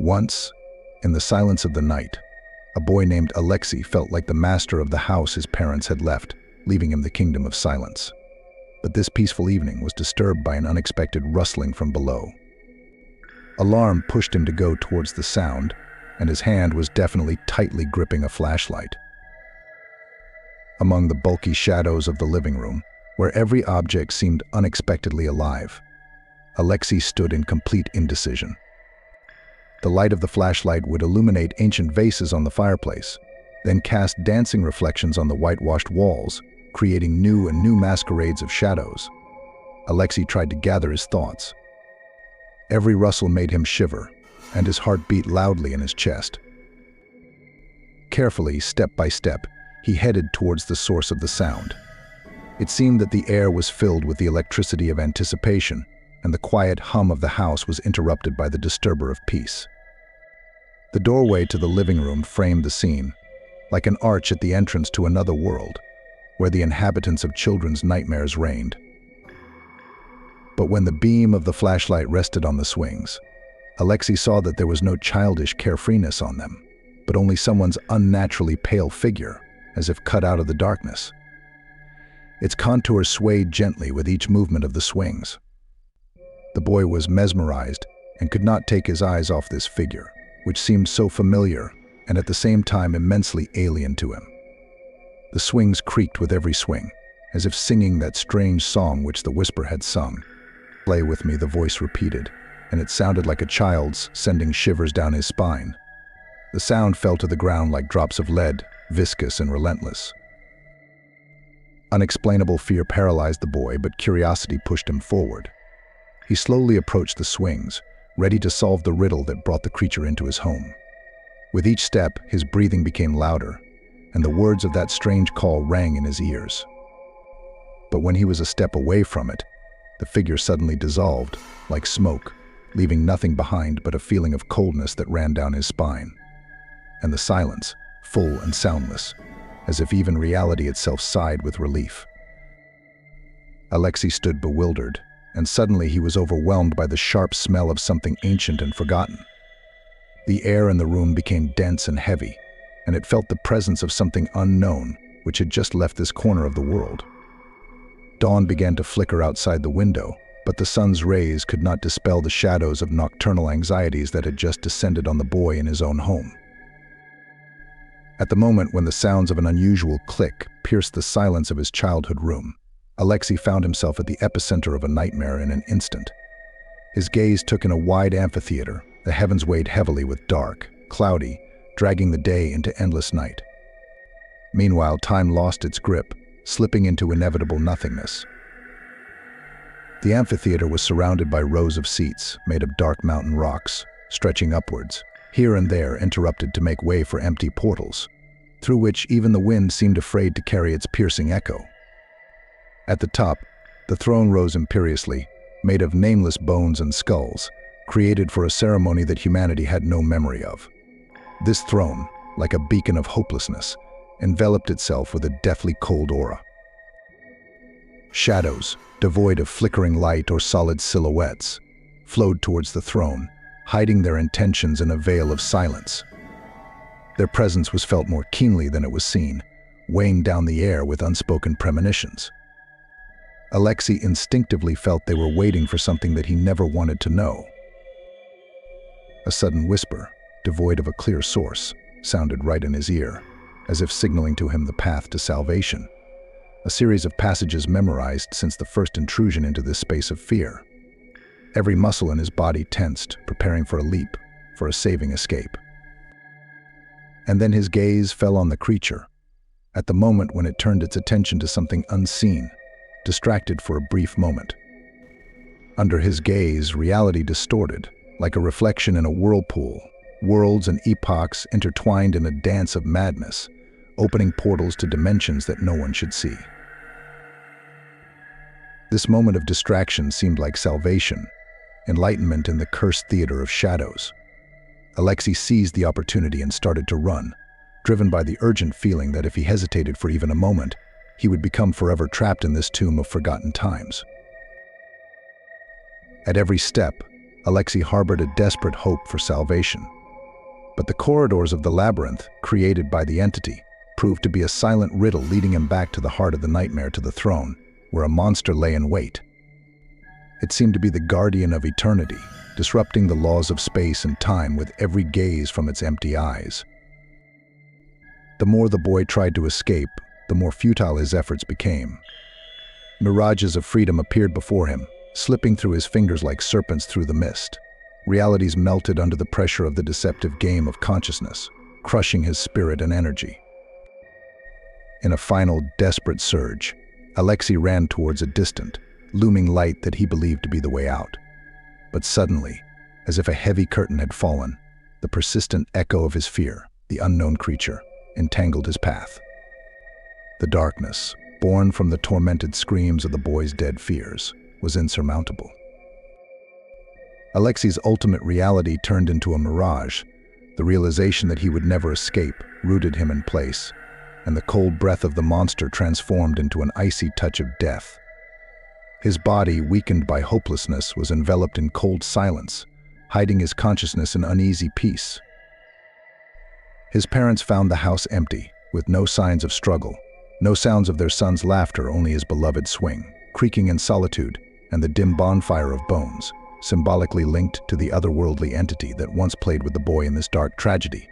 Once, in the silence of the night, a boy named Alexei felt like the master of the house his parents had left, leaving him the kingdom of silence. But this peaceful evening was disturbed by an unexpected rustling from below. Alarm pushed him to go towards the sound, and his hand was definitely tightly gripping a flashlight. Among the bulky shadows of the living room, where every object seemed unexpectedly alive, Alexei stood in complete indecision. The light of the flashlight would illuminate ancient vases on the fireplace, then cast dancing reflections on the whitewashed walls, creating new and new masquerades of shadows. Alexei tried to gather his thoughts. Every rustle made him shiver, and his heart beat loudly in his chest. Carefully, step by step, he headed towards the source of the sound. It seemed that the air was filled with the electricity of anticipation, and the quiet hum of the house was interrupted by the disturber of peace. The doorway to the living room framed the scene, like an arch at the entrance to another world, where the inhabitants of children's nightmares reigned. But when the beam of the flashlight rested on the swings, Alexei saw that there was no childish carefreeness on them, but only someone's unnaturally pale figure, as if cut out of the darkness. Its contours swayed gently with each movement of the swings. The boy was mesmerized and could not take his eyes off this figure, which seemed so familiar and at the same time immensely alien to him. The swings creaked with every swing, as if singing that strange song which the whisper had sung. "Play with me," the voice repeated, and it sounded like a child's, sending shivers down his spine. The sound fell to the ground like drops of lead, viscous and relentless. Unexplainable fear paralyzed the boy, but curiosity pushed him forward. He slowly approached the swings, ready to solve the riddle that brought the creature into his home. With each step, his breathing became louder, and the words of that strange call rang in his ears. But when he was a step away from it, the figure suddenly dissolved, like smoke, leaving nothing behind but a feeling of coldness that ran down his spine. And the silence, full and soundless, as if even reality itself sighed with relief. Alexei stood bewildered, and suddenly he was overwhelmed by the sharp smell of something ancient and forgotten. The air in the room became dense and heavy, and it felt the presence of something unknown, which had just left this corner of the world. Dawn began to flicker outside the window, but the sun's rays could not dispel the shadows of nocturnal anxieties that had just descended on the boy in his own home. At the moment when the sounds of an unusual click pierced the silence of his childhood room, Alexei found himself at the epicenter of a nightmare in an instant. His gaze took in a wide amphitheater, the heavens weighed heavily with dark, cloudy, dragging the day into endless night. Meanwhile, time lost its grip, slipping into inevitable nothingness. The amphitheater was surrounded by rows of seats made of dark mountain rocks, stretching upwards, here and there interrupted to make way for empty portals, through which even the wind seemed afraid to carry its piercing echo. At the top, the throne rose imperiously, made of nameless bones and skulls, created for a ceremony that humanity had no memory of. This throne, like a beacon of hopelessness, enveloped itself with a deathly cold aura. Shadows, devoid of flickering light or solid silhouettes, flowed towards the throne, hiding their intentions in a veil of silence. Their presence was felt more keenly than it was seen, weighing down the air with unspoken premonitions. Alexei instinctively felt they were waiting for something that he never wanted to know. A sudden whisper, devoid of a clear source, sounded right in his ear, as if signaling to him the path to salvation. A series of passages memorized since the first intrusion into this space of fear. Every muscle in his body tensed, preparing for a leap, for a saving escape. And then his gaze fell on the creature, at the moment when it turned its attention to something unseen, distracted for a brief moment. Under his gaze, reality distorted, like a reflection in a whirlpool, worlds and epochs intertwined in a dance of madness, opening portals to dimensions that no one should see. This moment of distraction seemed like salvation, enlightenment in the cursed theater of shadows. Alexei seized the opportunity and started to run, driven by the urgent feeling that if he hesitated for even a moment, he would become forever trapped in this tomb of forgotten times. At every step, Alexei harbored a desperate hope for salvation. But the corridors of the labyrinth, created by the entity, proved to be a silent riddle leading him back to the heart of the nightmare, to the throne, where a monster lay in wait. It seemed to be the guardian of eternity, disrupting the laws of space and time with every gaze from its empty eyes. The more the boy tried to escape, the more futile his efforts became. Mirages of freedom appeared before him, slipping through his fingers like serpents through the mist. Realities melted under the pressure of the deceptive game of consciousness, crushing his spirit and energy. In a final, desperate surge, Alexei ran towards a distant, looming light that he believed to be the way out. But suddenly, as if a heavy curtain had fallen, the persistent echo of his fear, the unknown creature, entangled his path. The darkness, born from the tormented screams of the boy's dead fears, was insurmountable. Alexei's ultimate reality turned into a mirage. The realization that he would never escape rooted him in place, and the cold breath of the monster transformed into an icy touch of death. His body, weakened by hopelessness, was enveloped in cold silence, hiding his consciousness in uneasy peace. His parents found the house empty, with no signs of struggle, no sounds of their son's laughter, only his beloved swing, creaking in solitude, and the dim bonfire of bones, symbolically linked to the otherworldly entity that once played with the boy in this dark tragedy.